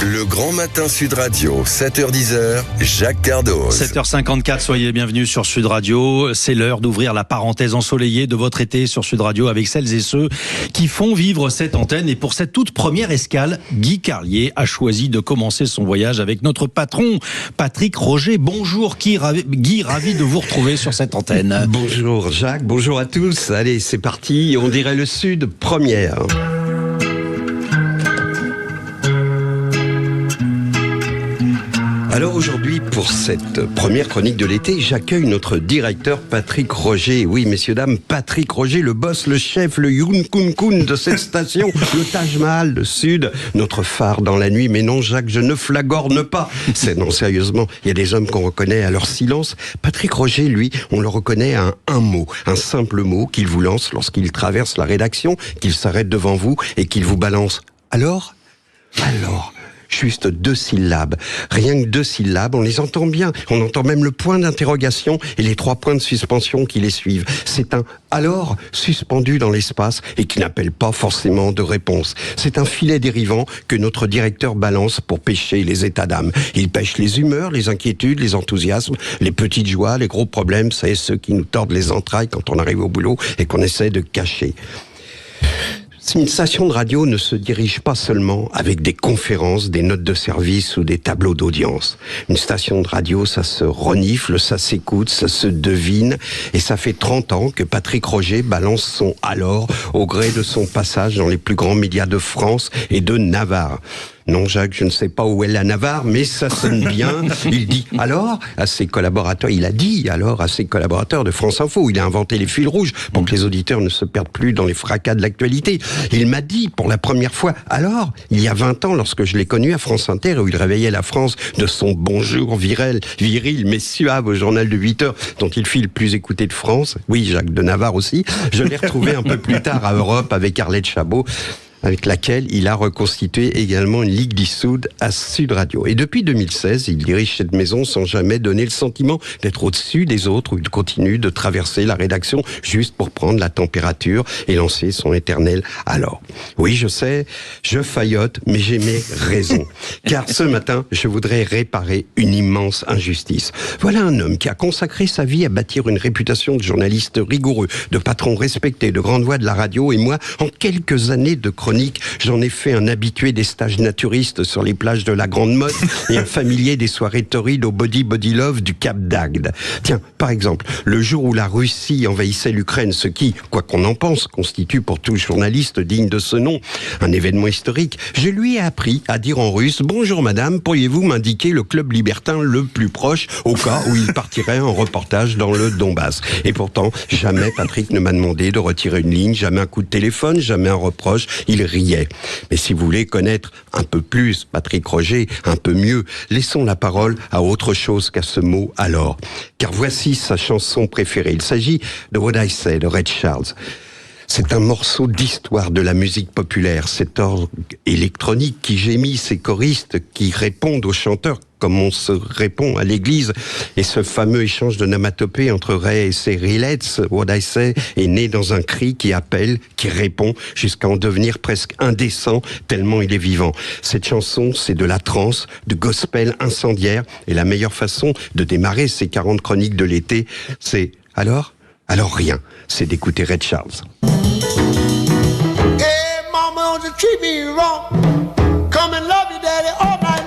Le Grand Matin Sud Radio, 7h-10h, Jacques Cardoz. 7h54, soyez bienvenus sur Sud Radio. C'est l'heure d'ouvrir la parenthèse ensoleillée de votre été sur Sud Radio avec celles et ceux qui font vivre cette antenne. Et pour cette toute première escale, Guy Carlier a choisi de commencer son voyage avec notre patron, Patrick Roger. Bonjour Guy, ravi de vous retrouver sur cette antenne. Bonjour Jacques, bonjour à tous. Allez, c'est parti, on dirait le Sud première. Alors aujourd'hui, pour cette première chronique de l'été, j'accueille notre directeur Patrick Roger. Oui, messieurs, dames, Patrick Roger, le boss, le chef, le Yun Kun Kun de cette station, le Taj Mahal, le Sud, notre phare dans la nuit. Mais non, Jacques, je ne flagorne pas. Non, sérieusement, il y a des hommes qu'on reconnaît à leur silence. Patrick Roger, lui, on le reconnaît à un mot, un simple mot qu'il vous lance lorsqu'il traverse la rédaction, qu'il s'arrête devant vous et qu'il vous balance. Alors, juste 2 syllabes. Rien que 2 syllabes, on les entend bien. On entend même le point d'interrogation et les 3 points de suspension qui les suivent. C'est un « alors » suspendu dans l'espace et qui n'appelle pas forcément de réponse. C'est un filet dérivant que notre directeur balance pour pêcher les états d'âme. Il pêche les humeurs, les inquiétudes, les enthousiasmes, les petites joies, les gros problèmes, c'est ceux qui nous tordent les entrailles quand on arrive au boulot et qu'on essaie de cacher. Une station de radio ne se dirige pas seulement avec des conférences, des notes de service ou des tableaux d'audience. Une station de radio, ça se renifle, ça s'écoute, ça se devine. Et ça fait 30 ans que Patrick Roger balance son « alors » au gré de son passage dans les plus grands médias de France et de Navarre. Non, Jacques, je ne sais pas où est la Navarre, mais ça sonne bien. Il dit alors à ses collaborateurs, il a dit alors à ses collaborateurs de France Info, il a inventé les fils rouges pour que les auditeurs ne se perdent plus dans les fracas de l'actualité. Il m'a dit pour la première fois, alors, il y a 20 ans, lorsque je l'ai connu à France Inter, où il réveillait la France de son bonjour viril mais suave au journal de 8 heures, dont il fit le plus écouté de France. Oui, Jacques de Navarre aussi. Je l'ai retrouvé un peu plus tard à Europe avec Arlette Chabot, avec laquelle il a reconstitué également une ligue dissoute à Sud Radio. Et depuis 2016, il dirige cette maison sans jamais donner le sentiment d'être au-dessus des autres, où il continue de traverser la rédaction juste pour prendre la température et lancer son éternel « alors ». Oui, je sais, je faillote, mais j'ai mes raisons. Car ce matin, je voudrais réparer une immense injustice. Voilà un homme qui a consacré sa vie à bâtir une réputation de journaliste rigoureux, de patron respecté, de grande voix de la radio, et moi, en quelques années de chronique, j'en ai fait un habitué des stages naturistes sur les plages de la Grande Motte et un familier des soirées torrides au Body Love du Cap d'Agde. Tiens, par exemple, le jour où la Russie envahissait l'Ukraine, ce qui, quoi qu'on en pense, constitue pour tout journaliste digne de ce nom un événement historique, je lui ai appris à dire en russe « Bonjour madame, pourriez-vous m'indiquer le club libertin le plus proche au cas où il partirait en reportage dans le Donbass ?» Et pourtant, jamais Patrick ne m'a demandé de retirer une ligne, jamais un coup de téléphone, jamais un reproche. Il riait. Mais si vous voulez connaître un peu plus Patrick Roger, un peu mieux, laissons la parole à autre chose qu'à ce mot « alors ». Car voici sa chanson préférée. Il s'agit de What I Say de Ray Charles. C'est un morceau d'histoire de la musique populaire, cet orgue électronique qui gémit, ces choristes qui répondent aux chanteurs comme on se répond à l'église. Et ce fameux échange de nomatopées entre Ray et ses Rillettes, What I Say, est né dans un cri qui appelle, qui répond, jusqu'à en devenir presque indécent, tellement il est vivant. Cette chanson, c'est de la trance, de gospel incendiaire, et la meilleure façon de démarrer ces 40 chroniques de l'été, c'est alors rien, c'est d'écouter Ray Charles. Hey, mama, don't you treat me wrong. Come and love you, daddy, all night